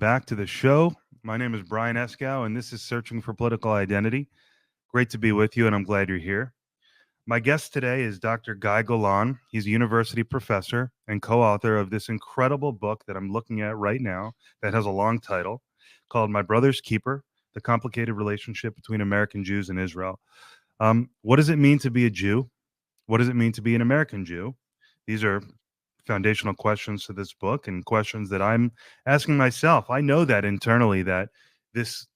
back to the show. My name is Brian Eskow, and this is Searching for Political Identity. Great to be with you, and I'm glad you're here. My guest today is Dr. Guy Golan. He's a university professor and co-author of this incredible book that I'm looking at right now that has a long title called My Brother's Keeper, The Complicated Relationship Between American Jews and Israel. What does it mean to be a Jew? What does it mean to be an American Jew? These are foundational questions to this book and questions that I'm asking myself. I know that internally that this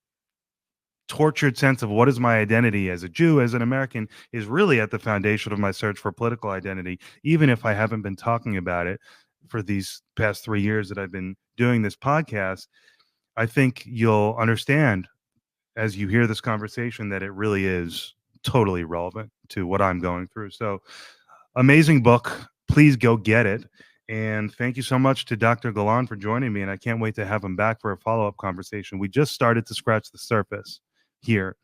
tortured sense of what is my identity as a Jew, as an American, is really at the foundation of my search for political identity, even if I haven't been talking about it for these past 3 years that I've been doing this podcast. I think you'll understand as you hear this conversation that it really is totally relevant to what I'm going through. So, amazing book. Please go get it. And thank you so much to Dr. Golan for joining me. And I can't wait to have him back for a follow-up conversation. We just started to scratch the surface here,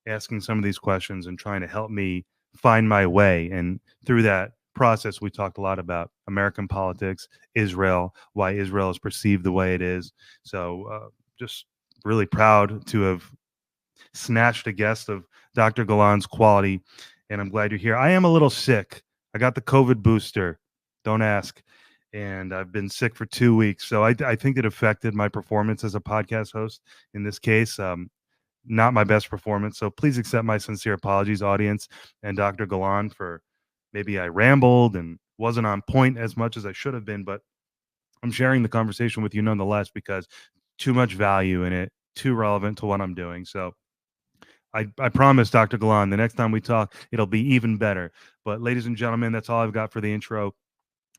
asking some of these questions and trying to help me find my way. And through that process, we talked a lot about American politics, Israel, why Israel is perceived the way it is. So just really proud to have snatched a guest of Dr. Golan's quality. And I'm glad you're here. I am a little sick. I got the COVID booster. Don't ask. And I've been sick for 2 weeks. So I think it affected my performance as a podcast host in this case. Not my best performance. So please accept my sincere apologies, audience, and Dr. Golan, for maybe I rambled and wasn't on point as much as I should have been. But I'm sharing the conversation with you nonetheless because too much value in it, too relevant to what I'm doing. So I promise, Dr. Golan, the next time we talk, it'll be even better. But ladies and gentlemen, that's all I've got for the intro.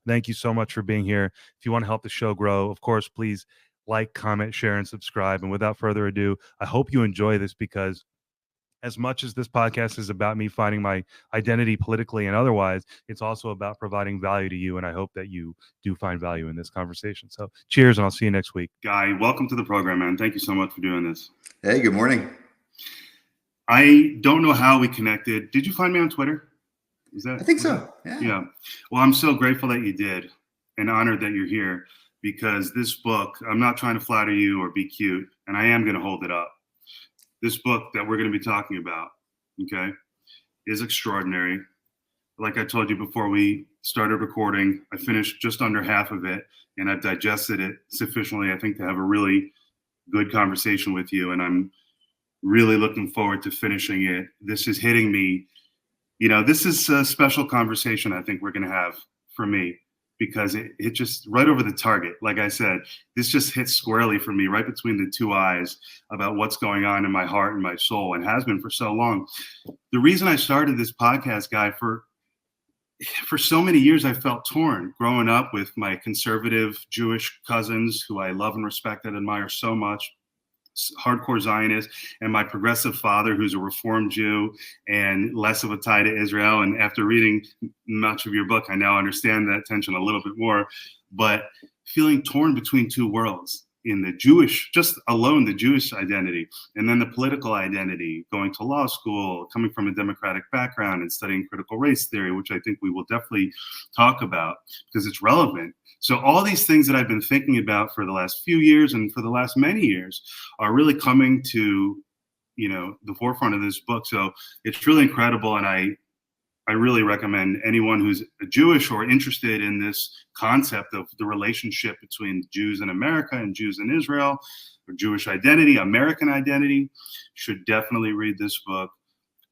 Thank you so much for being here. If you want to help the show grow, of course, please like, comment, share, and subscribe. And without further ado, I hope you enjoy this, because as much as this podcast is about me finding my identity politically and otherwise, it's also about providing value to you. And I hope that you do find value in this conversation. So cheers, and I'll see you next week. Guy, welcome to the program, man. Thank you so much for doing this. Hey, good morning. I don't know how we connected. Did you find me on Twitter? I think so. Yeah. Well, I'm so grateful that you did, and honored that you're here, because this book, I'm not trying to flatter you or be cute, and I am going to hold it up. This book that we're going to be talking about, okay, is extraordinary. Like I told you before we started recording, I finished just under half of it, and I've digested it sufficiently, I think, to have a really good conversation with you. And I'm really looking forward to finishing it. This is hitting me. This is a special conversation I think we're going to have for me, because it just right over the target. Like I said, this just hits squarely for me, right between the two eyes, about what's going on in my heart and my soul, and has been for so long. The reason I started this podcast, Guy, for so many years, I felt torn growing up with my conservative Jewish cousins, who I love and respect and admire so much, hardcore Zionist, and my progressive father, who's a Reformed Jew and less of a tie to Israel. And after reading much of your book, I now understand that tension a little bit more, but feeling torn between two worlds, in the Jewish, just alone the Jewish identity, and then the political identity, going to law school, coming from a Democratic background and studying critical race theory, which I think we will definitely talk about because it's relevant. So all these things that I've been thinking about for the last few years and for the last many years are really coming to, the forefront of this book. So it's really incredible. And I really recommend anyone who's Jewish or interested in this concept of the relationship between Jews in America and Jews in Israel, or Jewish identity, American identity, should definitely read this book.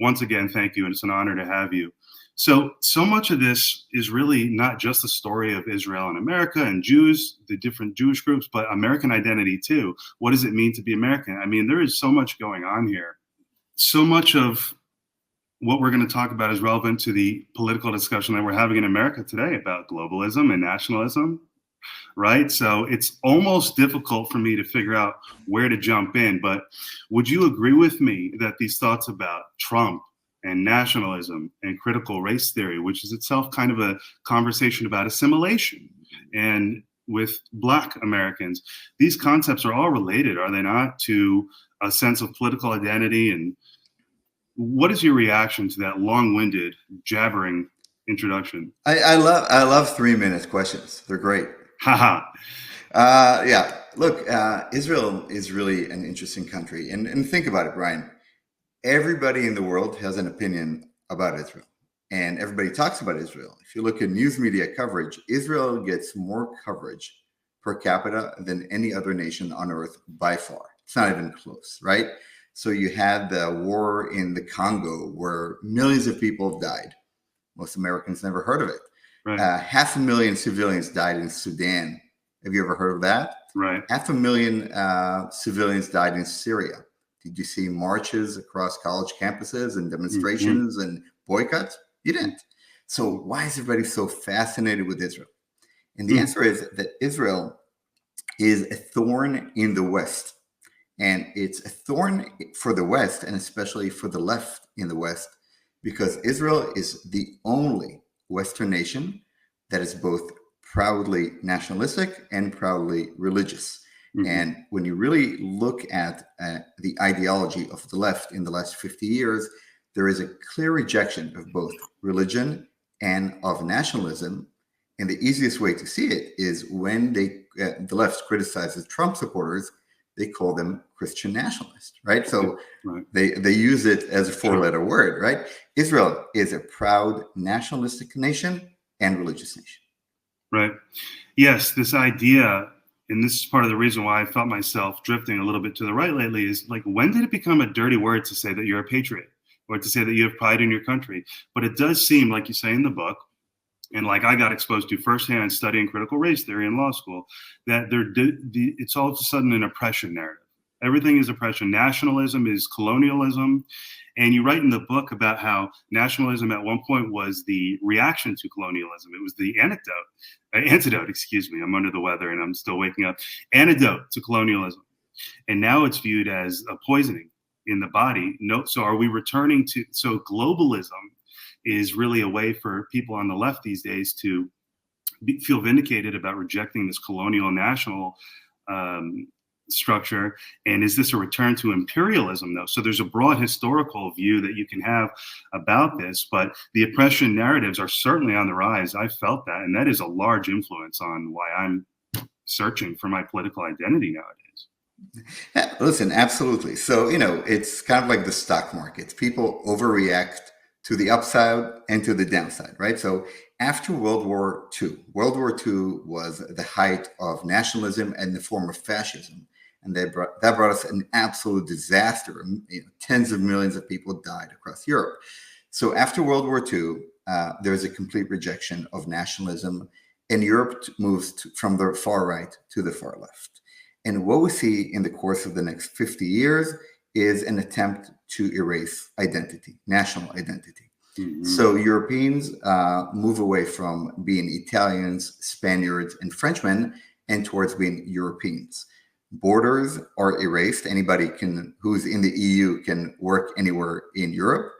Once again, thank you. And it's an honor to have you. So much of this is really not just the story of Israel and America and Jews, the different Jewish groups, but American identity too. What does it mean to be American? I mean, there is so much going on here. So much of what we're going to talk about is relevant to the political discussion that we're having in America today about globalism and nationalism, right? So it's almost difficult for me to figure out where to jump in. But would you agree with me that these thoughts about Trump and nationalism and critical race theory, which is itself kind of a conversation about assimilation, and with Black Americans, these concepts are all related, are they not, to a sense of political identity? And what is your reaction to that long-winded, jabbering introduction? I love 3 minute questions. They're great. Haha. Yeah. Look, Israel is really an interesting country. And think about it, Brian. Everybody in the world has an opinion about Israel, and everybody talks about Israel. If you look at news media coverage, Israel gets more coverage per capita than any other nation on earth by far. It's not even close, right? So you had the war in the Congo where millions of people died. Most Americans never heard of it. Right. 500,000 civilians died in Sudan. Have you ever heard of that? Right. 500,000 civilians died in Syria. Did you see marches across college campuses and demonstrations and boycotts? You didn't. So why is everybody so fascinated with Israel? And the answer is that Israel is a thorn in the West. And it's a thorn for the West, and especially for the left in the West, because Israel is the only Western nation that is both proudly nationalistic and proudly religious. And when you really look at the ideology of the left in the last 50 years, there is a clear rejection of both religion and of nationalism. And the easiest way to see it is when the left criticizes Trump supporters, they call them Christian nationalists, right? So they use it as a four-letter word, right? Israel is a proud nationalistic nation and religious nation. Right. Yes, this idea, and this is part of the reason why I felt myself drifting a little bit to the right lately, is like, when did it become a dirty word to say that you're a patriot or to say that you have pride in your country? But it does seem, like you say in the book, and like I got exposed to firsthand studying critical race theory in law school, that it's all of a sudden an oppression narrative. Everything is oppression. Nationalism is colonialism. And you write in the book about how nationalism at one point was the reaction to colonialism. It was the antidote, excuse me, I'm under the weather and I'm still waking up, antidote to colonialism. And now it's viewed as a poisoning in the body. So are we returning to, so globalism is really a way for people on the left these days to feel vindicated about rejecting this colonial national structure. And is this a return to imperialism, though? So there's a broad historical view that you can have about this, but the oppression narratives are certainly on the rise. I felt that, and that is a large influence on why I'm searching for my political identity nowadays. Listen, absolutely. So, it's kind of like the stock market. People overreact to the upside and to the downside, right? So after World War II was the height of nationalism and the form of fascism. And that brought us an absolute disaster. Tens of millions of people died across Europe. So after World War II, there's a complete rejection of nationalism, and Europe moves from the far right to the far left. And what we see in the course of the next 50 years is an attempt to erase identity, national identity. So Europeans move away from being Italians, Spaniards, and Frenchmen and towards being Europeans. Borders are erased. Anybody who's in the EU can work anywhere in Europe.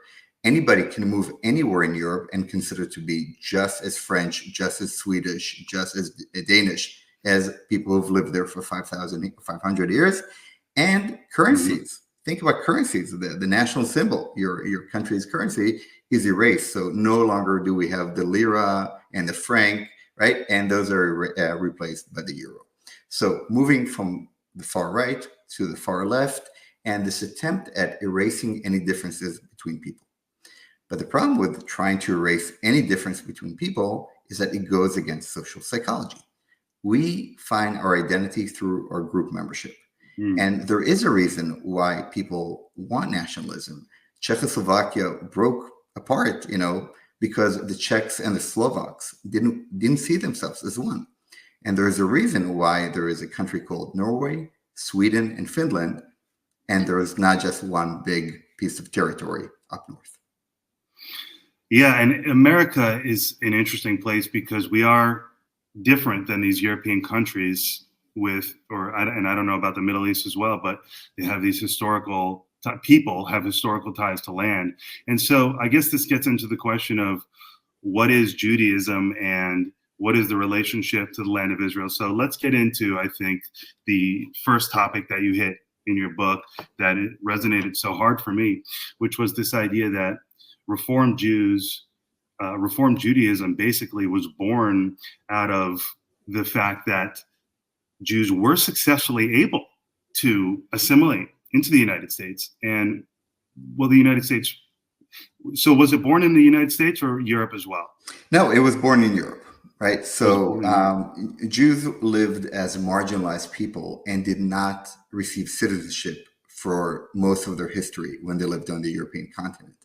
Anybody can move anywhere in Europe and consider to be just as French, just as Swedish, just as Danish as people who've lived there for 500 years. And currencies. Think about currencies. The national symbol, your country's currency, is erased. So no longer do we have the lira and the franc, right? And those are replaced by the euro. So moving from the far right to the far left, and this attempt at erasing any differences between people. But the problem with trying to erase any difference between people is that it goes against social psychology. We find our identity through our group membership. And there is a reason why people want nationalism. Czechoslovakia broke apart, because the Czechs and the Slovaks didn't see themselves as one. And there is a reason why there is a country called Norway, Sweden, and Finland, and there is not just one big piece of territory up north. Yeah, and America is an interesting place because we are different than these European countries and I don't know about the Middle East as well, but they have these people have historical ties to land. And so I guess this gets into the question of what is Judaism and what is the relationship to the land of Israel? So let's get into, I think, the first topic that you hit in your book that it resonated so hard for me, which was this idea that Reformed Judaism basically was born out of the fact that Jews were successfully able to assimilate into the United States. And well, the United States. So was it born in the United States or Europe as well? No, it was born in Europe, right? It was So born in Europe. Jews lived as marginalized people and did not receive citizenship for most of their history when they lived on the European continent.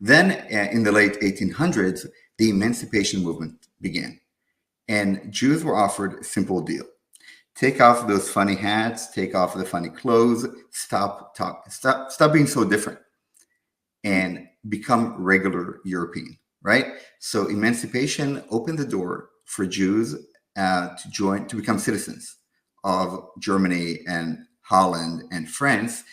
Then in the late 1800s, the emancipation movement began. And Jews were offered a simple deal. Take off those funny hats, take off the funny clothes, stop being so different, and become regular European, right? So emancipation opened the door for Jews to become citizens of Germany and Holland and France.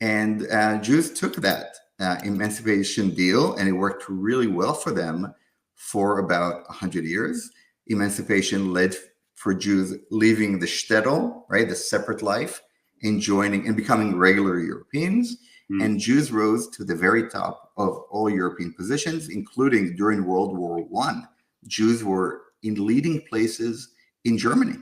And Jews took that emancipation deal, and it worked really well for them for about 100 years. Emancipation led for Jews leaving the shtetl, right, the separate life, and joining and becoming regular Europeans. And Jews rose to the very top of all European positions, including during World War I. Jews were in leading places in Germany.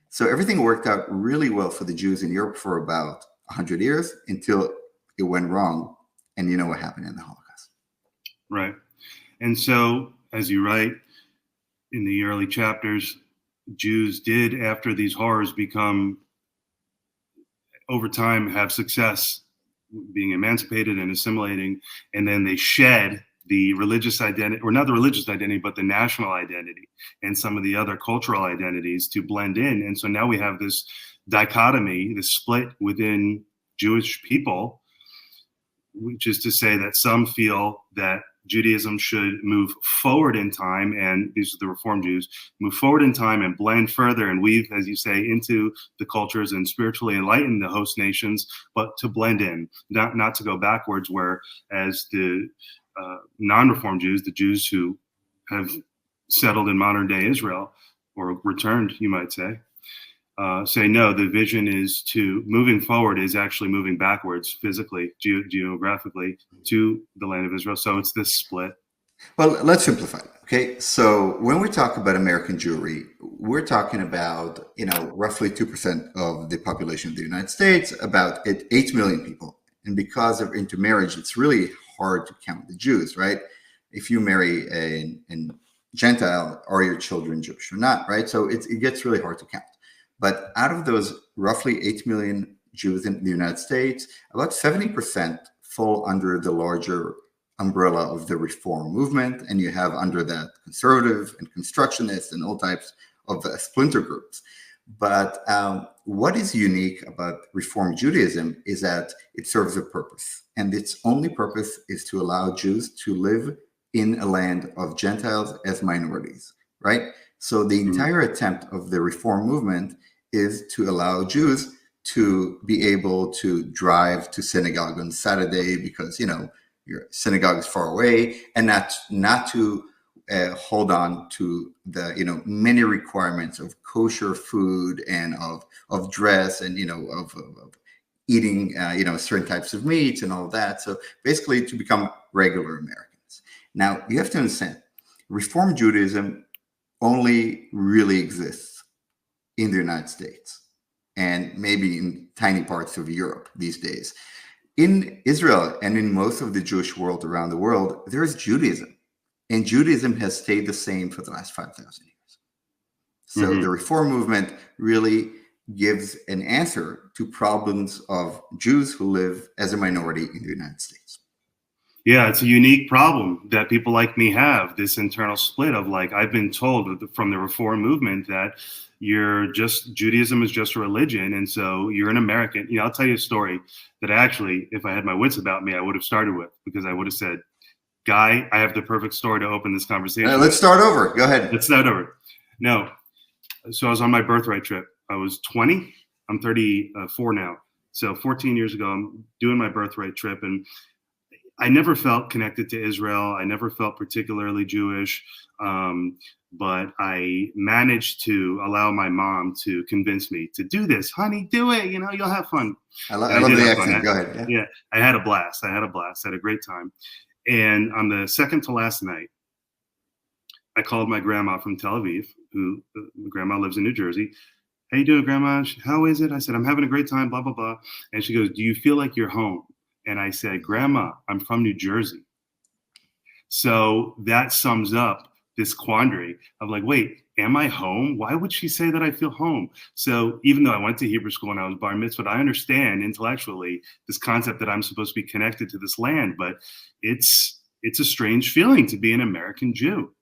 So everything worked out really well for the Jews in Europe for about 100 years until it went wrong. And you know what happened in the Holocaust. Right. And so, as you write in the early chapters, Jews did, after these horrors, become, over time, have success being emancipated and assimilating, and then they shed the religious identity, or not the religious identity, but the national identity and some of the other cultural identities to blend in. And so now we have this dichotomy, this split within Jewish people, which is to say that some feel that Judaism should move forward in time, and these are the Reform Jews, move forward in time and blend further and weave, as you say, into the cultures and spiritually enlighten the host nations, but to blend in, not to go backwards, whereas the non-Reform Jews, the Jews who have settled in modern day Israel, or returned, you might say, say no, the vision is to moving forward is actually moving backwards physically, geographically to the land of Israel. So it's this split. Well, let's simplify. Okay, so when we talk about American Jewry, we're talking about, roughly 2% of the population of the United States, about 8 million people. And because of intermarriage, it's really hard to count the Jews, right? If you marry a Gentile, are your children Jewish or not, right? So it gets really hard to count. But out of those roughly 8 million Jews in the United States, about 70% fall under the larger umbrella of the Reform movement. And you have under that conservative and constructionist and all types of splinter groups. But what is unique about Reform Judaism is that it serves a purpose. And its only purpose is to allow Jews to live in a land of Gentiles as minorities, right? So the entire attempt of the Reform movement is to allow Jews to be able to drive to synagogue on Saturday because, your synagogue is far away, and not to hold on to the, many requirements of kosher food and of dress and, of eating, certain types of meats and all of that. So basically to become regular Americans. Now, you have to understand, Reform Judaism only really exists in the United States and maybe in tiny parts of Europe these days. In Israel and in most of the Jewish world around the world, there is Judaism, and Judaism has stayed the same for the last 5,000 years. So the Reform movement really gives an answer to problems of Jews who live as a minority in the United States. Yeah, it's a unique problem that people like me have, this internal split of I've been told from the Reform movement that Judaism is just a religion. And so you're an American. I'll tell you a story that actually, if I had my wits about me, I would have started with, because I would have said, Guy, I have the perfect story to open this conversation. Let's start over. Go ahead. Let's start over. No. So I was on my birthright trip. I was 20. I'm 34 now. So 14 years ago, I'm doing my birthright trip, and I never felt connected to Israel. I never felt particularly Jewish, but I managed to allow my mom to convince me to do this. Honey, do it. You'll have fun. I love the accent. Go ahead. Yeah, I had a blast. I had a great time. And on the second to last night, I called my grandma from Tel Aviv, who grandma lives in New Jersey, how you doing, Grandma? How is it? I said, I'm having a great time, blah, blah, blah. And she goes, do you feel like you're home? And I said, Grandma, I'm from New Jersey. So that sums up this quandary of like, wait, am I home? Why would she say that I feel home? So even though I went to Hebrew school and I was bar mitzvah, I understand intellectually this concept that I'm supposed to be connected to this land, but it's a strange feeling to be an American Jew.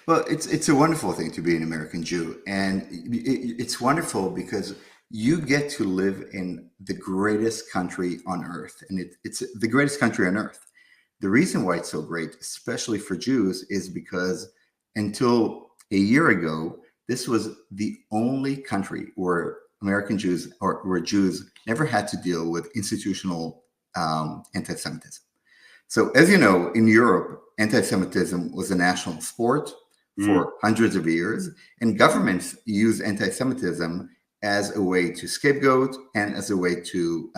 Well, it's a wonderful thing to be an American Jew, and it's wonderful because you get to live in the greatest country on earth, and it's the greatest country on earth. The reason why it's so great, especially for Jews, is because until a year ago, this was the only country where American Jews or where Jews never had to deal with institutional anti-Semitism. So, as you know, in Europe, anti-Semitism was a national sport for hundreds of years, and governments use anti-Semitism as a way to scapegoat and as a way to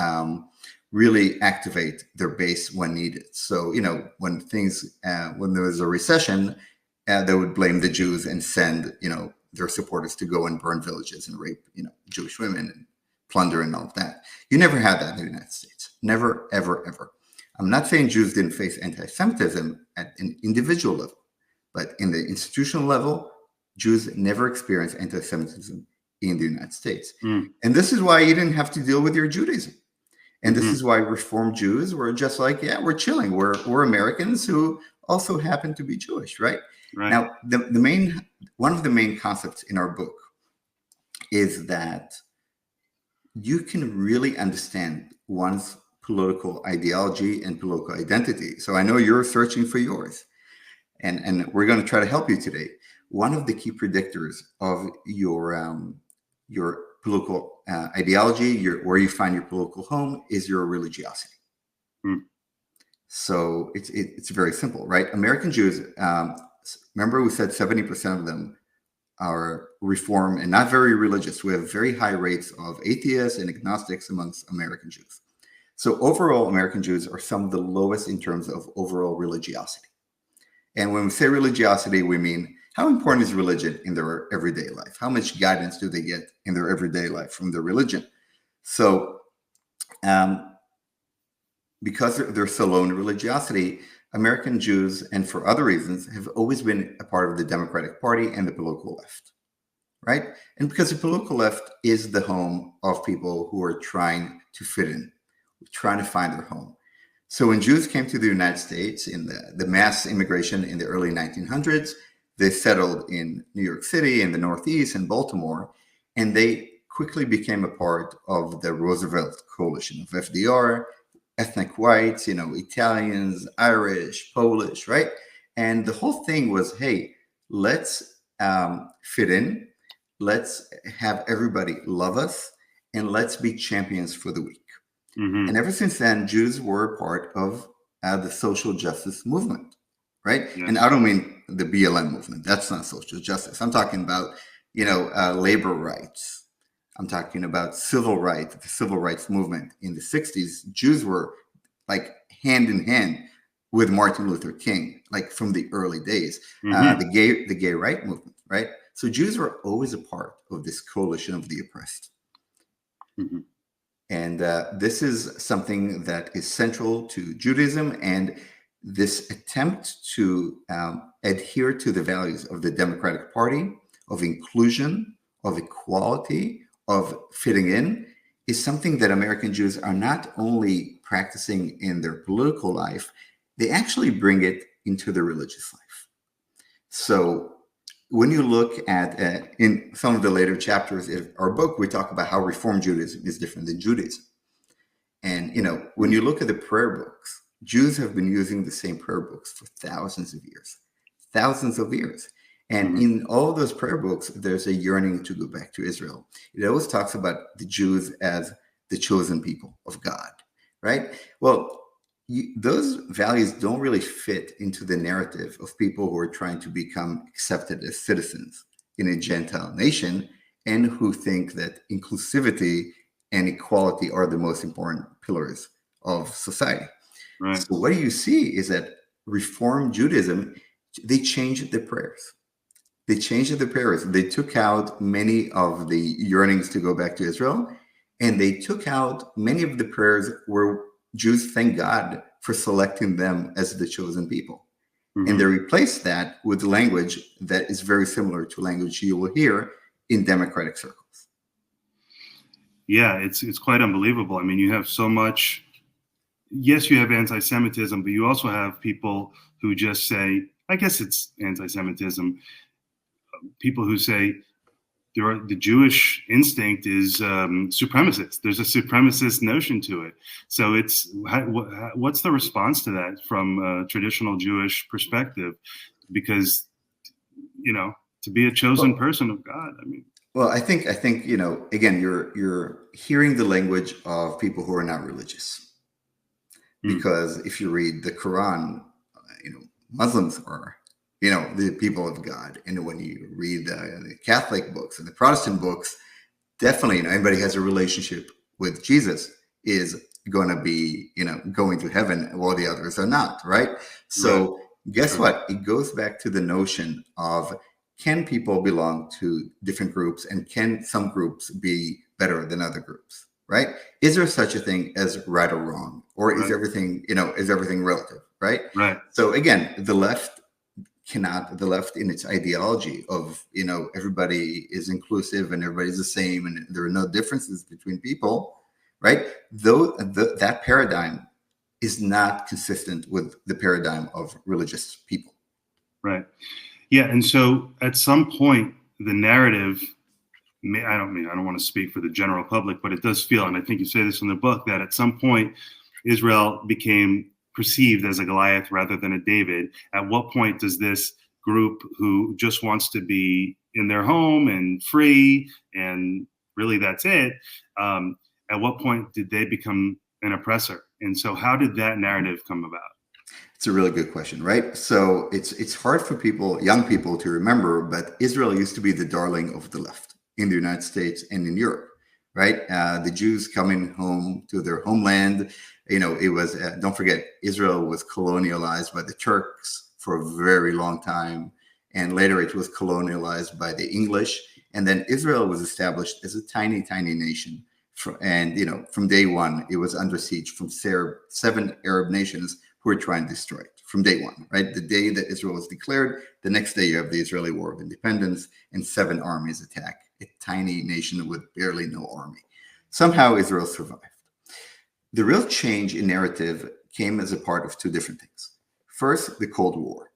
really activate their base when needed. So, you know, when there was a recession, they would blame the Jews and send, you know, their supporters to go and burn villages and rape, you know, Jewish women and plunder and all of that. You never had that in the United States. Never, ever, ever. I'm not saying Jews didn't face anti-Semitism at an individual level, but in the institutional level, Jews never experienced anti-Semitism in the United States. And this is why you didn't have to deal with your Judaism. And this is why Reform Jews were just like, yeah, we're chilling. We're Americans who also happen to be Jewish, right? Right. Now, one of the main concepts in our book is that you can really understand one's political ideology and political identity. So I know you're searching for yours, and we're going to try to help you today. One of the key predictors of your political ideology, where you find your political home, is your religiosity. So it's very simple, right? American Jews, remember we said 70% of them are Reform and not very religious. We have very high rates of atheists and agnostics amongst American Jews. So overall, American Jews are some of the lowest in terms of overall religiosity. And when we say religiosity, we mean how important is religion in their everyday life? How much guidance do they get in their everyday life from their religion? So because they're so low in religiosity, American Jews, and for other reasons, have always been a part of the Democratic Party and the political left, right? And because the political left is the home of people who are trying to fit in, trying to find their home. So when Jews came to the United States in the mass immigration in the early 1900s, they settled in New York City, in the Northeast, and Baltimore, and they quickly became a part of the Roosevelt coalition of FDR, ethnic whites, you know, Italians, Irish, Polish, right? And the whole thing was, hey, let's fit in, let's have everybody love us, and let's be champions for the weak. And ever since then, Jews were part of the social justice movement, right? Yes. And I don't mean the BLM movement. That's not social justice. I'm talking about, you know, labor rights. I'm talking about civil rights, the civil rights movement in the 60s. Jews were like hand in hand with Martin Luther King, like from the early days, the gay right movement, right? So Jews were always a part of this coalition of the oppressed. And this is something that is central to Judaism, and this attempt to adhere to the values of the Democratic Party, of inclusion, of equality, of fitting in, is something that American Jews are not only practicing in their political life, they actually bring it into their religious life. So when you look at, in some of the later chapters of our book, we talk about how Reform Judaism is different than Judaism. And, you know, when you look at the prayer books, Jews have been using the same prayer books for thousands of years. And in all of those prayer books, there's a yearning to go back to Israel. It always talks about the Jews as the chosen people of God, right? Well, those values don't really fit into the narrative of people who are trying to become accepted as citizens in a Gentile nation and who think that inclusivity and equality are the most important pillars of society. Right. So what you see is that Reform Judaism, they changed the prayers. They changed the prayers. They took out many of the yearnings to go back to Israel, and they took out many of the prayers where Jews thank God for selecting them as the chosen people. And they replaced that with language that is very similar to language you will hear in democratic circles. Yeah, it's quite unbelievable. I mean, you have so much. Yes, you have anti-Semitism, but you also have people who just say, I guess it's anti-Semitism. People who say the Jewish instinct is supremacist. There's a supremacist notion to it. So what's the response to that from a traditional Jewish perspective? Because, to be a chosen person of God, I mean. Well, I think again, you're hearing the language of people who are not religious, because if you read the Quran, Muslims are the people of God, and when you read the Catholic books and the Protestant books, definitely anybody has a relationship with Jesus is going to be going to heaven, while the others are not, right? So guess what? It goes back to the notion of, can people belong to different groups, and can some groups be better than other groups, right? Is there such a thing as right or wrong, or is everything relative, right? Right. So again, the left in its ideology of everybody is inclusive and everybody's the same and there are no differences between people, right? Though that paradigm is not consistent with the paradigm of religious people. Right. Yeah, and so at some point, the narrative, I don't want to speak for the general public, but it does feel, and I think you say this in the book, that at some point, Israel became perceived as a Goliath rather than a David. At what point does this group who just wants to be in their home and free, and really that's it, at what point did they become an oppressor? And so how did that narrative come about? It's a really good question, right? So it's hard for young people to remember, but Israel used to be the darling of the left in the United States and in Europe, right? The Jews coming home to their homeland, it was, don't forget, Israel was colonialized by the Turks for a very long time. And later it was colonialized by the English. And then Israel was established as a tiny, tiny nation. From day one, it was under siege from 7 Arab nations who were trying to destroy it from day one, right? The day that Israel was declared, the next day you have the Israeli War of Independence, and 7 armies attack a tiny nation with barely no army. Somehow Israel survived. The real change in narrative came as a part of 2 different things. First, the Cold War.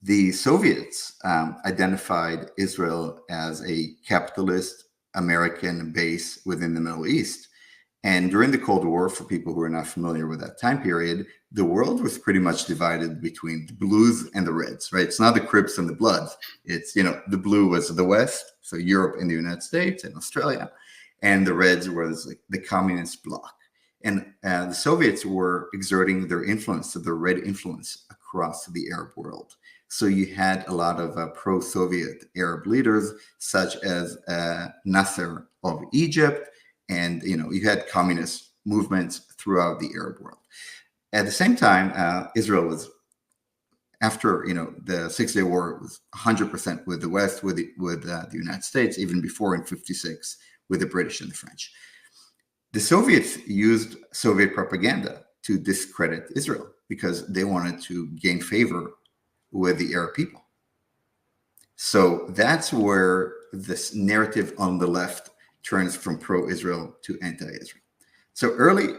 The Soviets identified Israel as a capitalist American base within the Middle East. And during the Cold War, for people who are not familiar with that time period, the world was pretty much divided between the blues and the reds, right? It's not the Crips and the Bloods. It's, the blue was the West, so Europe and the United States and Australia, and the reds was the communist bloc. And the Soviets were exerting their influence, so the red influence, across the Arab world. So you had a lot of pro-Soviet Arab leaders, such as Nasser of Egypt, and you had communist movements throughout the Arab world. At the same time, Israel was, after the 6-Day War, was 100% with the West, with the United States, even before in '56 with the British and the French. The Soviets used Soviet propaganda to discredit Israel because they wanted to gain favor with the Arab people. So that's where this narrative on the left turns from pro-Israel to anti-Israel. So early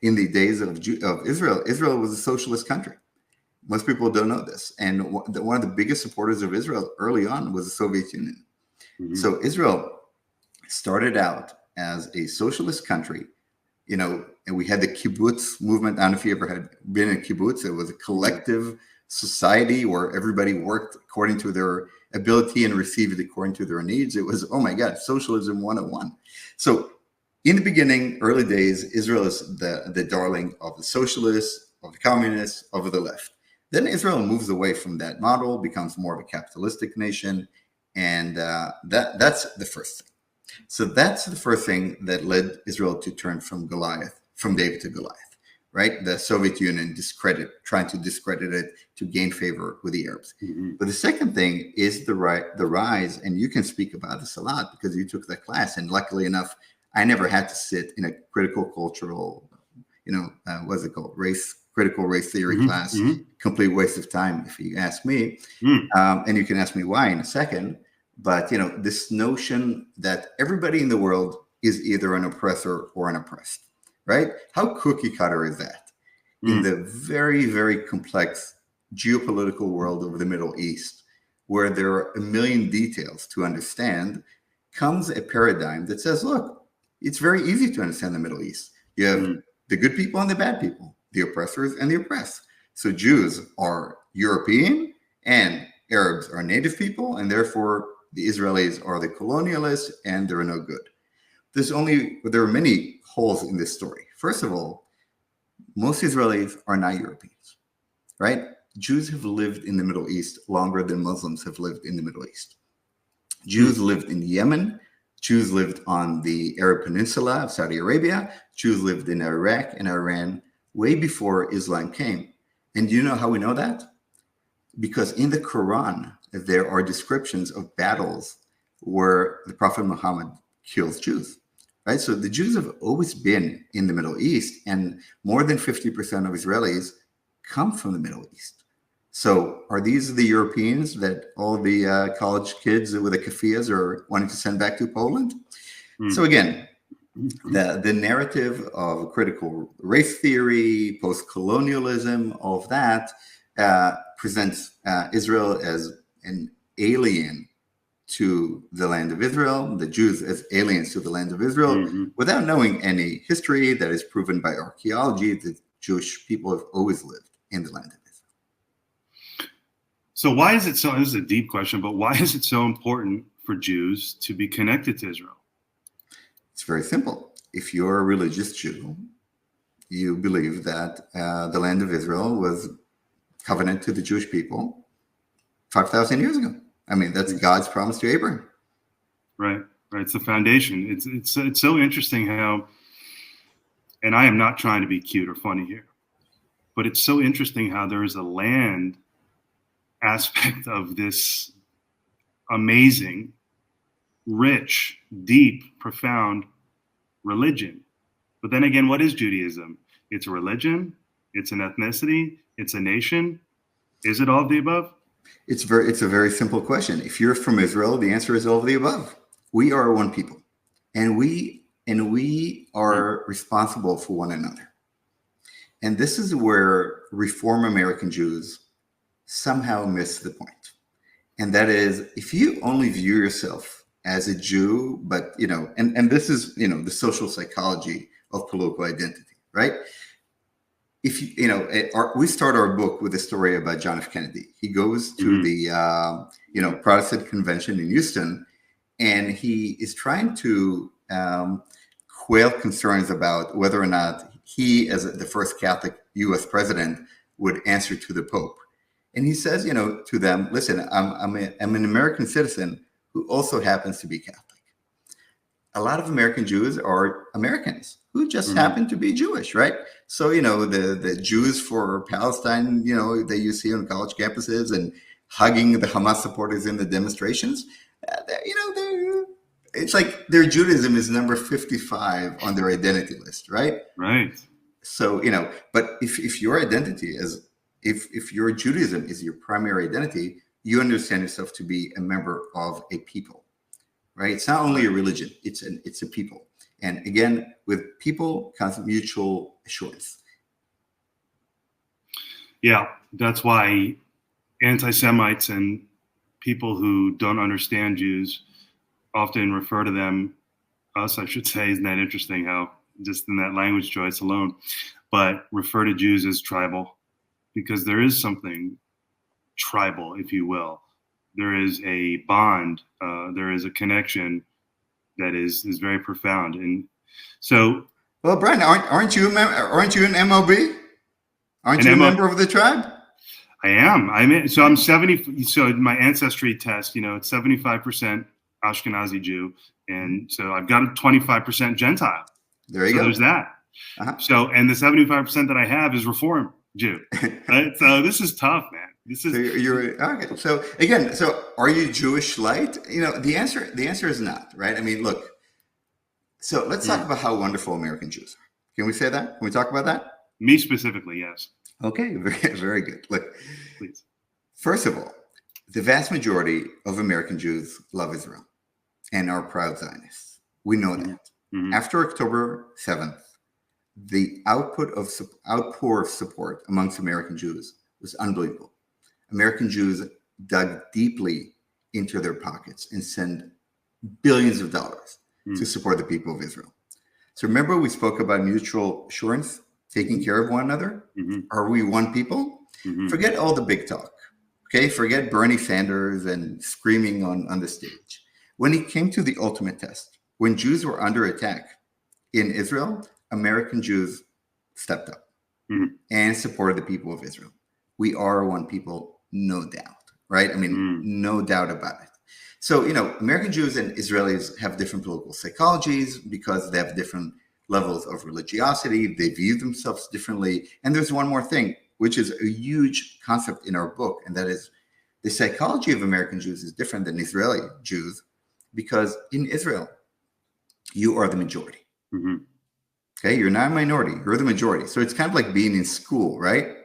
in the days of Israel, Israel was a socialist country. Most people don't know this. And one of the biggest supporters of Israel early on was the Soviet Union. Mm-hmm. So Israel started out as a socialist country, and we had the kibbutz movement. I don't know if you ever had been in a kibbutz. It was a collective society where everybody worked according to their ability and received according to their needs. It was, oh my God, socialism 101. So in the beginning, early days, Israel is the darling of the socialists, of the communists, of the left. Then Israel moves away from that model, becomes more of a capitalistic nation, and that's the first thing. So that's the first thing that led Israel to turn from David to Goliath. right? The Soviet Union trying to discredit it to gain favor with the Arabs. Mm-hmm. But the second thing is the rise, and you can speak about this a lot because you took that class, and luckily enough, I never had to sit in a critical cultural, what's it called, critical race theory Mm-hmm. class. Mm-hmm. Complete waste of time, if you ask me. And you can ask me why in a second. But this notion that everybody in the world is either an oppressor or an oppressed, right? How cookie cutter is that? In the very, very complex geopolitical world of the Middle East, where there are a million details to understand, comes a paradigm that says, look, it's very easy to understand the Middle East. You have the good people and the bad people, the oppressors and the oppressed. So Jews are European and Arabs are native people, and therefore the Israelis are the colonialists and they're no good. There are many holes in this story. First of all, most Israelis are not Europeans, right? Jews have lived in the Middle East longer than Muslims have lived in the Middle East. Jews lived in Yemen. Jews lived on the Arab Peninsula of Saudi Arabia. Jews lived in Iraq and Iran way before Islam came. And do you know how we know that? Because in the Quran, there are descriptions of battles where the Prophet Muhammad kills Jews, right? So the Jews have always been in the Middle East, and more than 50% of Israelis come from the Middle East. So are these the Europeans that all the college kids with the kafiyas are wanting to send back to Poland? So again, the narrative of critical race theory, post-colonialism, all of that presents Israel as an alien to the land of Israel, the Jews as aliens to the land of Israel, without knowing any history that is proven by archaeology that Jewish people have always lived in the land of Israel. So why is it so, this is a deep question, but why is it so important for Jews to be connected to Israel? It's very simple. If you're a religious Jew, you believe that the land of Israel was covenant to the Jewish people 5,000 years ago. I mean, that's God's promise to Abraham. Right. It's the foundation. It's so interesting how, and I am not trying to be cute or funny here, but it's so interesting how there is a land aspect of this amazing, rich, deep, profound religion. But then again, what is Judaism? It's a religion, it's an ethnicity, it's a nation. Is it all of the above? It's a very simple question. If you're from Israel, the answer is all of the above. We are one people, and we are responsible for one another. And this is where Reform American Jews somehow miss the point. And that is, if you only view yourself as a Jew, but and this is the social psychology of political identity, right? If we start our book with a story about John F. Kennedy. He goes to the Protestant convention in Houston, and he is trying to quail concerns about whether or not he, as the first Catholic U.S. president, would answer to the Pope. And he says, to them, listen, I'm an American citizen who also happens to be Catholic. A lot of American Jews are Americans who just happen to be Jewish, right? So, the Jews for Palestine, that you see on college campuses and hugging the Hamas supporters in the demonstrations, it's like their Judaism is number 55 on their identity list, right? Right. So, but if your identity is, if your Judaism is your primary identity, you understand yourself to be a member of a people, right? It's not only a religion, it's a people. And again, with people comes mutual assurance. Yeah, that's why anti-Semites and people who don't understand Jews often refer to them, us, I should say. Isn't that interesting how just in that language choice alone, but refer to Jews as tribal, because there is something tribal, if you will. There is a bond, there is a connection that is very profound. And so, well, Brian, aren't you an MLB? Aren't you a member of the tribe? I am. So I'm 70. So my ancestry test, it's 75% Ashkenazi Jew, and so I've got a 25% Gentile. There you go. There's that. Uh-huh. So, and the 75% that I have is Reform Jew. Right? So this is tough, man. This is So you're okay. So again, so are you Jewish light? The answer is not, right? I mean, look. So let's talk about how wonderful American Jews are. Can we say that? Can we talk about that? Me specifically, yes. Okay, very, very good. Look, Please. first of all, the vast majority of American Jews love Israel and are proud Zionists. We know that. Mm-hmm. After October 7th, the outpour of support amongst American Jews was unbelievable. American Jews dug deeply into their pockets and sent billions of dollars to support the people of Israel. So remember we spoke about mutual assurance, taking care of one another? Are we one people? Forget all the big talk. Okay, forget Bernie Sanders and screaming on the stage. When it came to the ultimate test, when Jews were under attack in Israel, American Jews stepped up and supported the people of Israel. We are one people, no doubt, right? I mean, no doubt about it. So, American Jews and Israelis have different political psychologies because they have different levels of religiosity. They view themselves differently. And there's one more thing, which is a huge concept in our book, and that is the psychology of American Jews is different than Israeli Jews because in Israel, you are the majority. Okay, you're not a minority, you're the majority. So it's kind of like being in school, right?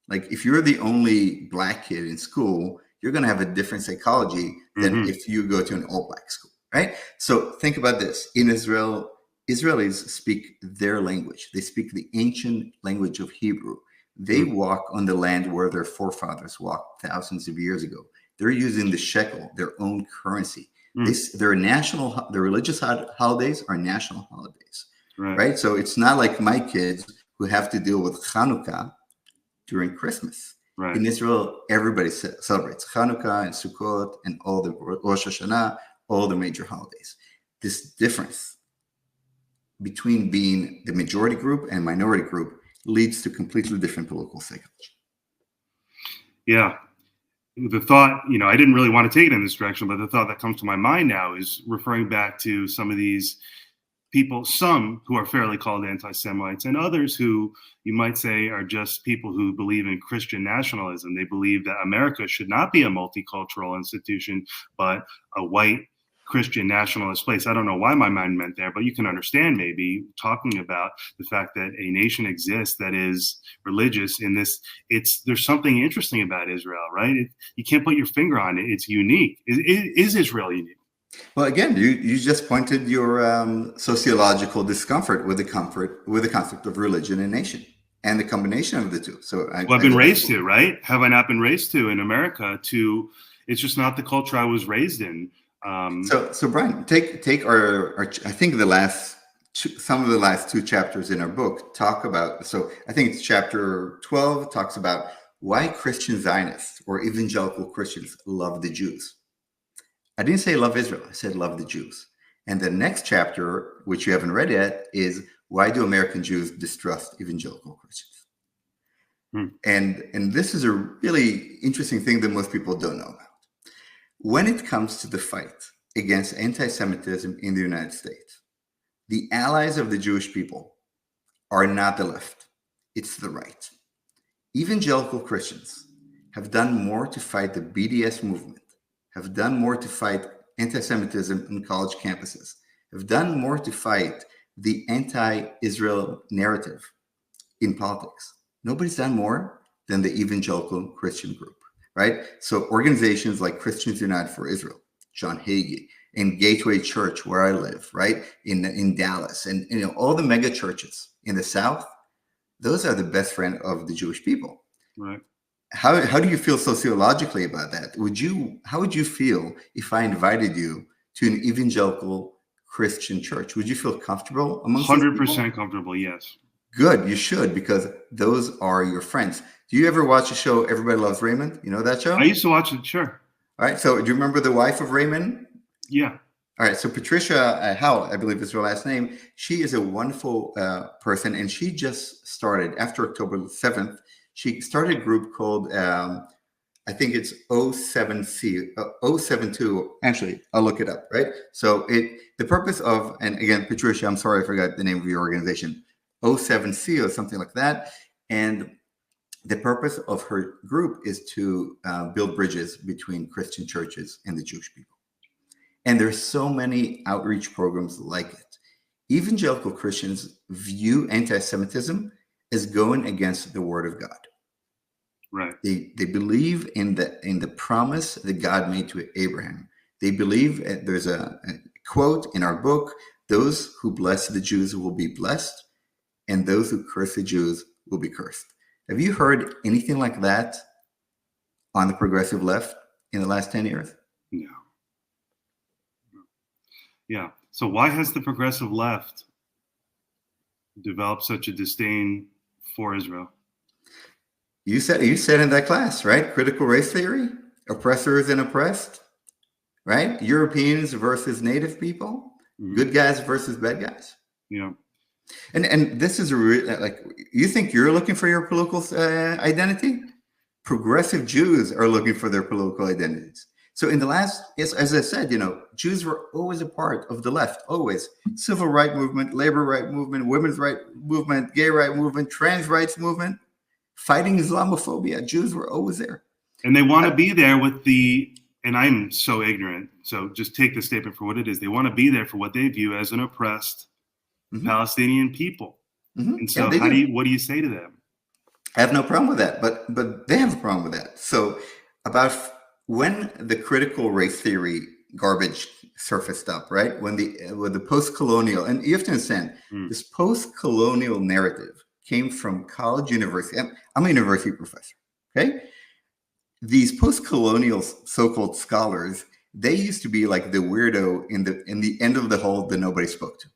Like if you're the only black kid in school, you're going to have a different psychology than if you go to an all black school, right? So think about this. In Israel, Israelis speak their language. They speak the ancient language of Hebrew. They walk on the land where their forefathers walked thousands of years ago. They're using the shekel, their own currency. Their religious holidays are national holidays, right? So it's not like my kids who have to deal with Hanukkah during Christmas. Right. In Israel, everybody celebrates Hanukkah and Sukkot and all the Rosh Hashanah, all the major holidays. This difference between being the majority group and minority group leads to completely different political psychology. Yeah. The thought, I didn't really want to take it in this direction, but the thought that comes to my mind now is referring back to some of these people, some who are fairly called anti-Semites, and others who you might say are just people who believe in Christian nationalism. They believe that America should not be a multicultural institution, but a white Christian nationalist place. I don't know why my mind went there, but you can understand maybe talking about the fact that a nation exists that is religious in this. There's something interesting about Israel, right? You can't put your finger on it. It's unique. Is Israel unique? Well, again, you just pointed your sociological discomfort with the concept of religion and nation and the combination of the two. So I've been raised to, right? Have I not been raised to in America? It's just not the culture I was raised in. So Brian, take our I think some of the last two chapters in our book talk about. So I think it's chapter 12 talks about why Christian Zionists or evangelical Christians love the Jews. I didn't say love Israel. I said love the Jews. And the next chapter, which you haven't read yet, is why do American Jews distrust evangelical Christians? And this is a really interesting thing that most people don't know about. When it comes to the fight against anti-Semitism in the United States, the allies of the Jewish people are not the left. It's the right. Evangelical Christians have done more to fight the BDS movement, have done more to fight anti-Semitism on college campuses, have done more to fight the anti-Israel narrative in politics. Nobody's done more than the evangelical Christian group, right? So organizations like Christians United for Israel, John Hagee, and Gateway Church, where I live, right, in Dallas, and all the mega churches in the South, those are the best friend of the Jewish people. Right. How do you feel sociologically about that? How would you feel if I invited you to an evangelical Christian church? Would you feel comfortable amongst 100% comfortable? Yes. Good, you should, because those are your friends. Do you ever watch the show Everybody Loves Raymond? You know that show? I used to watch it. Sure. All right. So do you remember the wife of Raymond? Yeah. All right. So Patricia Howell, I believe is her last name. She is a wonderful person, and she just started after October 7th. She started a group called, I think it's 072. Actually, I'll look it up, right? So the purpose of, and again, Patricia, I'm sorry I forgot the name of your organization, O7C or something like that. And the purpose of her group is to build bridges between Christian churches and the Jewish people. And there's so many outreach programs like it. Evangelical Christians view anti-Semitism as going against the word of God. Right. They believe in the promise that God made to Abraham. They believe, there's a quote in our book, those who bless the Jews will be blessed, and those who curse the Jews will be cursed. Have you heard anything like that on the progressive left in the last 10 years? No. Yeah. So why has the progressive left developed such a disdain for Israel? You said in that class, right? Critical race theory, oppressors and oppressed, right? Europeans versus native people, good guys versus bad guys. Yeah. And this is like, you think you're looking for your political identity? Progressive Jews are looking for their political identities. So in the last, as I said, Jews were always a part of the left, always. Civil rights movement, labor rights movement, women's rights movement, gay rights movement, trans rights movement, fighting Islamophobia. Jews were always there. And they want to be there and I'm so ignorant, so just take the statement for what it is. They want to be there for what they view as an oppressed Palestinian people. And so what do you say to them? I have no problem with that, but they have a problem with that. So about when the critical race theory garbage surfaced up, right? When the post-colonial, and you have to understand, this post-colonial narrative came from college, university. I'm a university professor, okay? These post-colonial so-called scholars, they used to be like the weirdo in the end of the hall that nobody spoke to.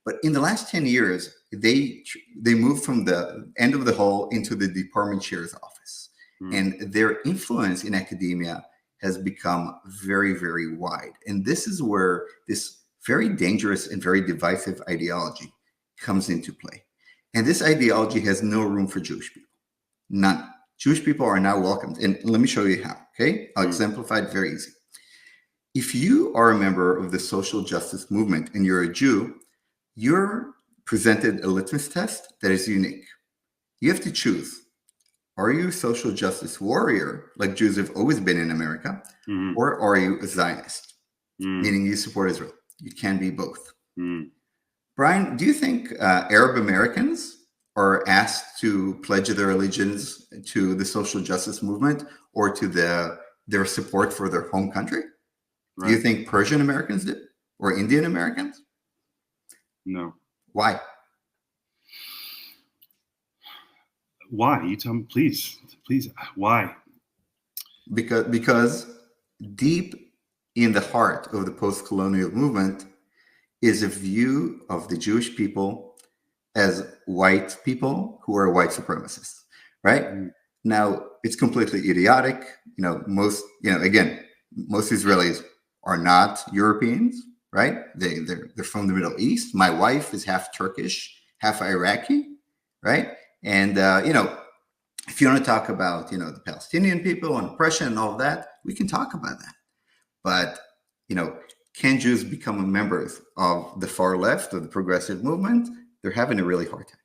But in the last 10 years, they moved from the end of the hall into the department chair's office. And their influence in academia has become very, very wide. And this is where this very dangerous and very divisive ideology comes into play. And this ideology has no room for Jewish people. None. Jewish people are now welcomed. And let me show you how, okay? I'll exemplify it very easy. If you are a member of the social justice movement and you're a Jew, you're presented a litmus test that is unique. You have to choose. Are you a social justice warrior, like Jews have always been in America, or are you a Zionist, meaning you support Israel? You can be both. Brian, do you think Arab Americans are asked to pledge their allegiance to the social justice movement or to their support for their home country? Right. Do you think Persian Americans did, or Indian Americans? No. Why? Why? You tell me, please. Why? Because deep in the heart of the post-colonial movement is a view of the Jewish people as white people who are white supremacists, right? Now, it's completely idiotic. Most Israelis are not Europeans, right? They're from the Middle East. My wife is half Turkish, half Iraqi, right? And if you want to talk about the Palestinian people and oppression and all of that, we can talk about that. But can Jews become members of the far left of the progressive movement? They're having a really hard time.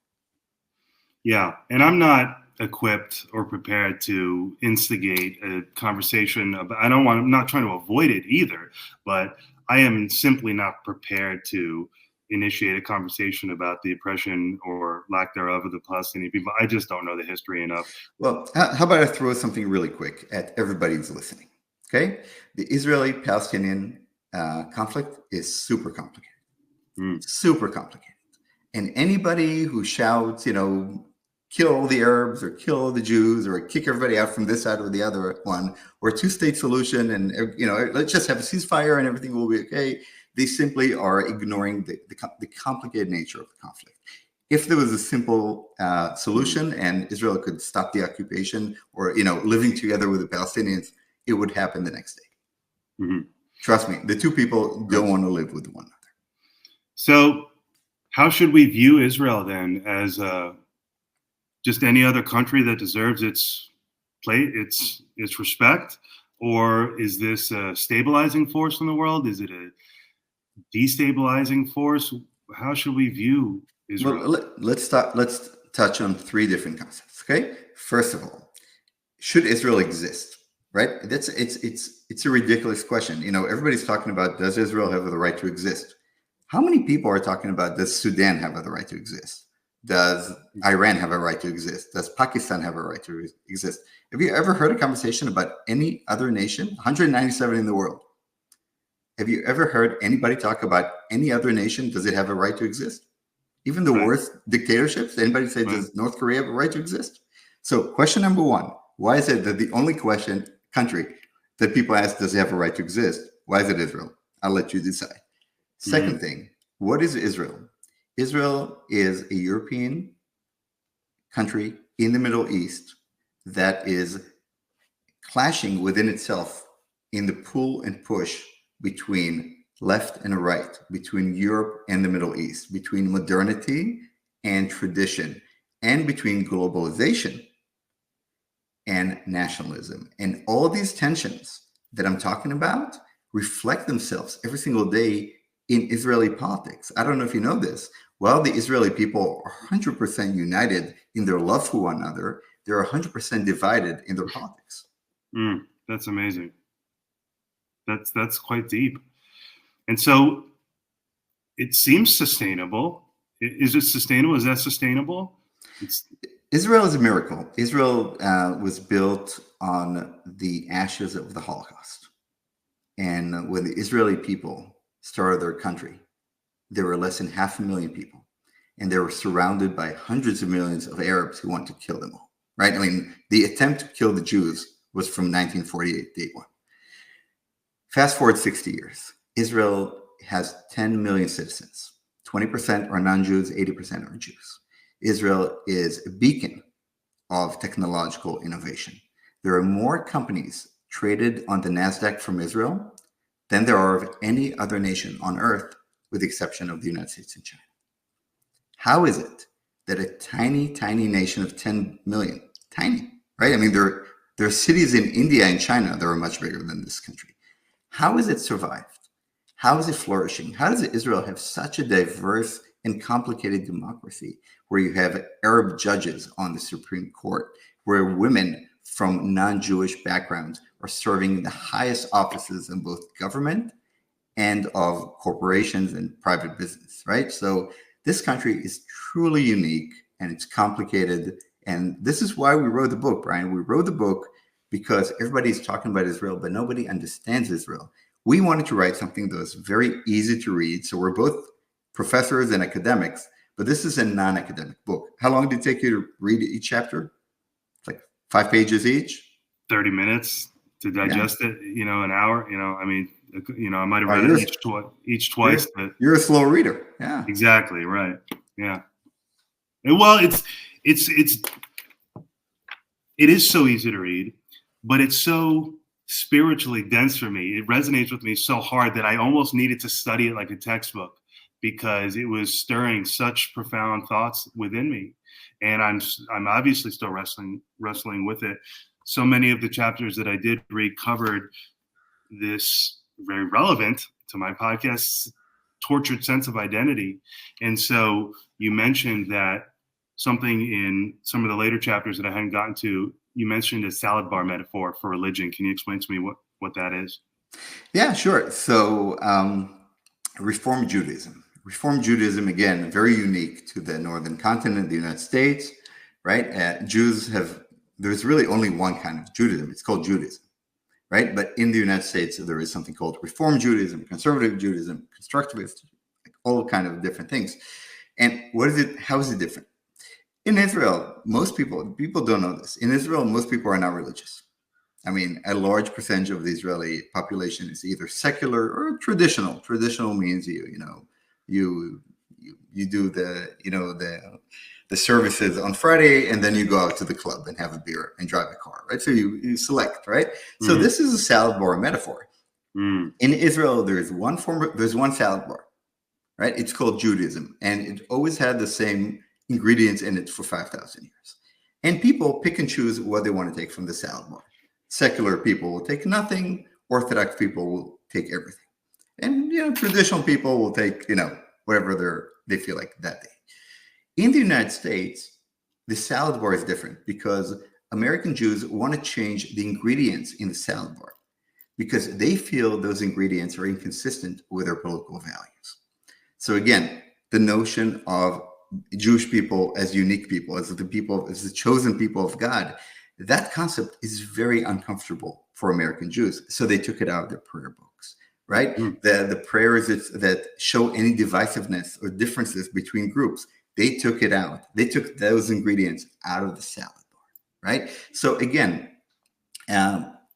Yeah, and I'm not equipped or prepared to instigate a conversation about, I'm not trying to avoid it either, but I am simply not prepared to initiate a conversation about the oppression or lack thereof of the Palestinian people. I just don't know the history enough. Well, how about I throw something really quick at everybody who's listening, okay? The Israeli-Palestinian conflict is super complicated. Super complicated. And anybody who shouts, kill all the Arabs or kill all the Jews or kick everybody out from this side or the other one, or a two-state solution and, let's just have a ceasefire and everything will be okay. They simply are ignoring the complicated nature of the conflict. If there was a simple solution and Israel could stop the occupation or, living together with the Palestinians, it would happen the next day. Trust me, the two people don't want to live with one another. So how should we view Israel then, as just any other country that deserves its respect? Or is this a stabilizing force in the world? Is it a destabilizing force? How should we view Israel? Well, let's touch on three different concepts. Okay. First of all, should Israel exist? Right. It's a ridiculous question. Everybody's talking about, does Israel have the right to exist? How many people are talking about, does Sudan have the right to exist? Does Iran have a right to exist? Does Pakistan have a right to exist? Have you ever heard a conversation about any other nation? 197 in the world. Have you ever heard anybody talk about any other nation? Does it have a right to exist? Even the Right. worst dictatorships, anybody say, Right. does North Korea have a right to exist? So question number one, why is it that the only country that people ask, does it have a right to exist? Why is it Israel? I'll let you decide. Second thing, what is Israel? Israel is a European country in the Middle East that is clashing within itself in the pull and push between left and right, between Europe and the Middle East, between modernity and tradition, and between globalization and nationalism. And all these tensions that I'm talking about reflect themselves every single day in Israeli politics. I don't know if you know this. While the Israeli people are 100% united in their love for one another, they're 100% divided in their politics. That's amazing. That's quite deep. And so it seems sustainable. Is it sustainable? Is that sustainable? Israel is a miracle. Israel was built on the ashes of the Holocaust. And when the Israeli people started their country, there were less than 500,000 people. And they were surrounded by hundreds of millions of Arabs who wanted to kill them all, right? I mean, the attempt to kill the Jews was from 1948, day one. Fast forward 60 years. Israel has 10 million citizens. 20% are non-Jews, 80% are Jews. Israel is a beacon of technological innovation. There are more companies traded on the NASDAQ from Israel than there are of any other nation on earth, with the exception of the United States and China. How is it that a tiny, tiny nation of 10 million, tiny, right? I mean, there are cities in India and China that are much bigger than this country. How has it survived? How is it flourishing? How does Israel have such a diverse and complicated democracy where you have Arab judges on the Supreme Court, where women from non-Jewish backgrounds are serving the highest offices in both government and of corporations and private business, right? So this country is truly unique and it's complicated. And this is why we wrote the book, Brian. We wrote the book because everybody's talking about Israel, but nobody understands Israel. We wanted to write something that was very easy to read. So we're both professors and academics, but this is a non-academic book. How long did it take you to read each chapter? It's like 5 pages each. 30 minutes to digest it, an hour, I mean, I might have read it each twice. You're a slow reader. Yeah. Exactly. Right. Yeah. And well, it is so easy to read, but it's so spiritually dense for me. It resonates with me so hard that I almost needed to study it like a textbook because it was stirring such profound thoughts within me. And I'm obviously still wrestling with it. So many of the chapters that I did read covered this very relevant to my podcast tortured sense of identity. And so you mentioned that something in some of the later chapters that I hadn't gotten to, you mentioned a salad bar metaphor for religion. Can you explain to me what that is? Yeah, sure. So Reform Judaism. Reform Judaism, again, very unique to the northern continent, the United States, right? There's really only one kind of Judaism. It's called Judaism, right? But in the United States, there is something called Reform Judaism, Conservative Judaism, Constructivist, all kind of different things. And how is it different? In Israel, most people don't know this. In Israel, most people are not religious. I mean, a large percentage of the Israeli population is either secular or traditional. Traditional means you do the services on Friday, and then you go out to the club and have a beer and drive a car, right? So you select, right? Mm-hmm. So this is a salad bar metaphor. Mm. In Israel, there's one salad bar, right? It's called Judaism, and it always had the same ingredients in it for 5,000 years. And people pick and choose what they want to take from the salad bar. Secular people will take nothing. Orthodox people will take everything. And traditional people will take, whatever they feel like that day. In the United States, the salad bar is different because American Jews want to change the ingredients in the salad bar because they feel those ingredients are inconsistent with their political values. So again, the notion of Jewish people as unique people, as the chosen people of God, that concept is very uncomfortable for American Jews. So they took it out of their prayer books, right? Mm. The prayers that show any divisiveness or differences between groups, they took it out. They took those ingredients out of the salad bar, right? So again,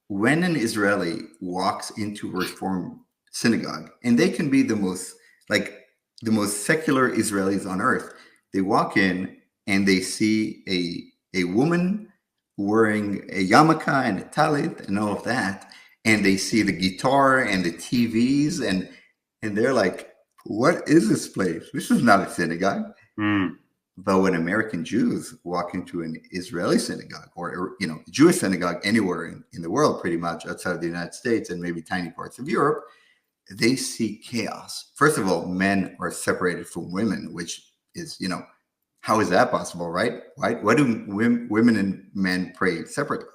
when an Israeli walks into a Reform synagogue, and they can be the most secular Israelis on earth, they walk in and they see a woman wearing a yarmulke and a talit and all of that, and they see the guitar and the TVs, and they're like, "What is this place? This is not a synagogue." Mm. But when American Jews walk into an Israeli synagogue or Jewish synagogue anywhere in the world, pretty much outside of the United States and maybe tiny parts of Europe, they see chaos. First of all, men are separated from women, which is, how is that possible, right? Why do women and men pray separately,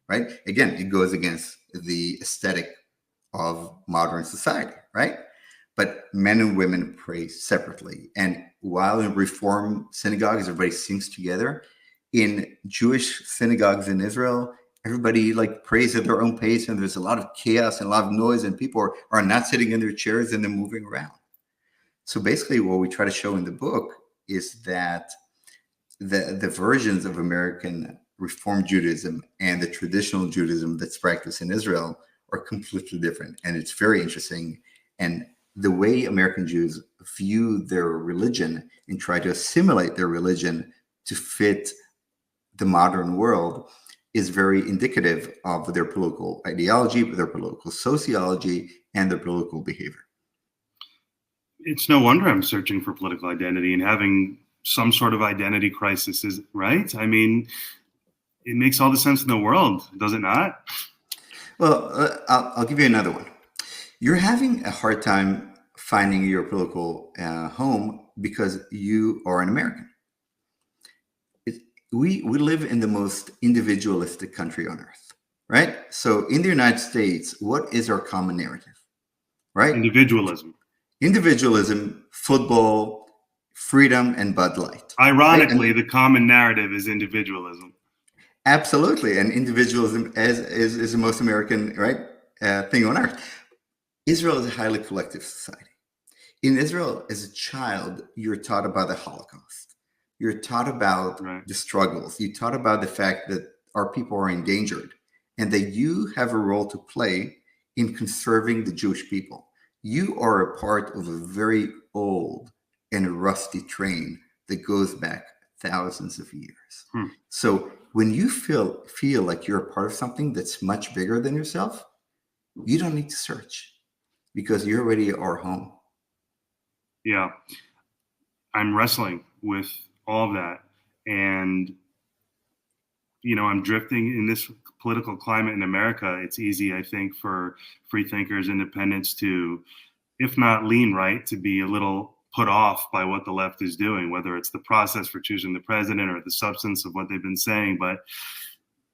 right? Again, it goes against the aesthetic of modern society, right? But men and women pray separately. And while in Reform synagogues, everybody sings together, in Jewish synagogues in Israel, everybody prays at their own pace, and there's a lot of chaos and a lot of noise, and people are not sitting in their chairs and they're moving around. So basically what we try to show in the book is that the versions of American Reform Judaism and the traditional Judaism that's practiced in Israel are completely different. And it's very interesting. And the way American Jews view their religion and try to assimilate their religion to fit the modern world is very indicative of their political ideology, their political sociology, and their political behavior. It's no wonder I'm searching for political identity and having some sort of identity crisis, is right? I mean, it makes all the sense in the world, does it not? Well, I'll give you another one. You're having a hard time finding your political home because you are an American. We live in the most individualistic country on earth, right? So in the United States, what is our common narrative, right? Individualism. Individualism, football, freedom, and Bud Light. Ironically, right? the common narrative is individualism. Absolutely, and individualism is the most American thing on earth. Israel is a highly collective society. In Israel, as a child, you're taught about the Holocaust. You're taught about the struggles. You're taught about the fact that our people are endangered and that you have a role to play in conserving the Jewish people. You are a part of a very old and rusty train that goes back thousands of years. So when you feel like you're a part of something that's much bigger than yourself, you don't need to search because you already are home. Yeah. I'm wrestling with all of that. And, I'm drifting in this political climate in America. It's easy, I think, for free thinkers, independents to, if not lean right, to be a little put off by what the left is doing, whether it's the process for choosing the president or the substance of what they've been saying. But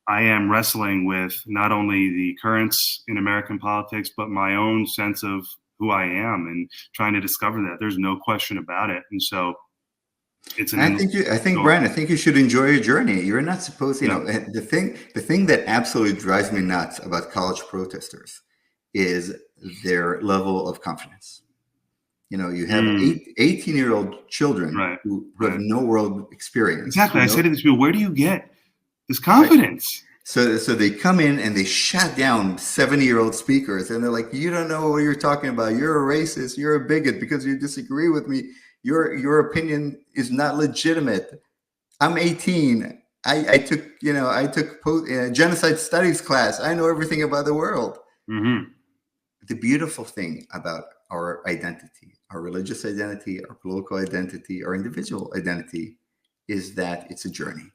I am wrestling with not only the currents in American politics, but my own sense of who I am and trying to discover that. There's no question about it. And so it's I think, Brian, I think you should enjoy your journey. You're not supposed, the thing that absolutely drives me nuts about college protesters is their level of confidence. You have 18-year-old children who have no world experience. Exactly. I say to these people, where do you get this confidence? Right. So they come in and they shut down 70-year-old speakers, and they're like, "You don't know what you're talking about. You're a racist. You're a bigot because you disagree with me. Your opinion is not legitimate. I'm 18. I took genocide studies class. I know everything about the world." Mm-hmm. The beautiful thing about our identity, our religious identity, our political identity, our individual identity, is that it's a journey,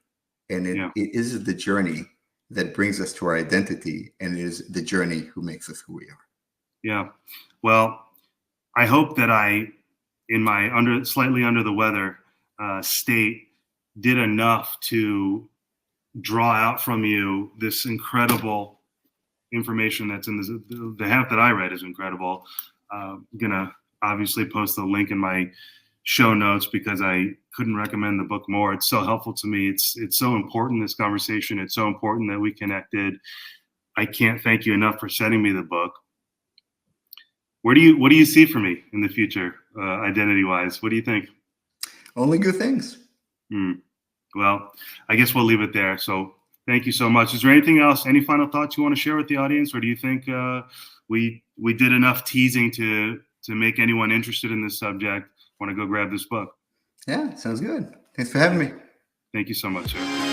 and it is the journey that brings us to our identity, and it is the journey who makes us who we are. Yeah. Well, I hope that in my slightly under the weather, state did enough to draw out from you this incredible information that's in the half that I read is incredible. I'm gonna obviously post the link in my show notes because I couldn't recommend the book more. It's so helpful to me. It's so important, this conversation. It's so important that we connected. I can't thank you enough for sending me the book. What do you see for me in the future, identity wise? What do you think? Only good things. Well, I guess we'll leave it there. So thank you so much. Is there anything else, any final thoughts you want to share with the audience, or do you think we did enough teasing to make anyone interested in this subject want to go grab this book? Yeah, sounds good. Thanks for having me. Thank you so much, sir.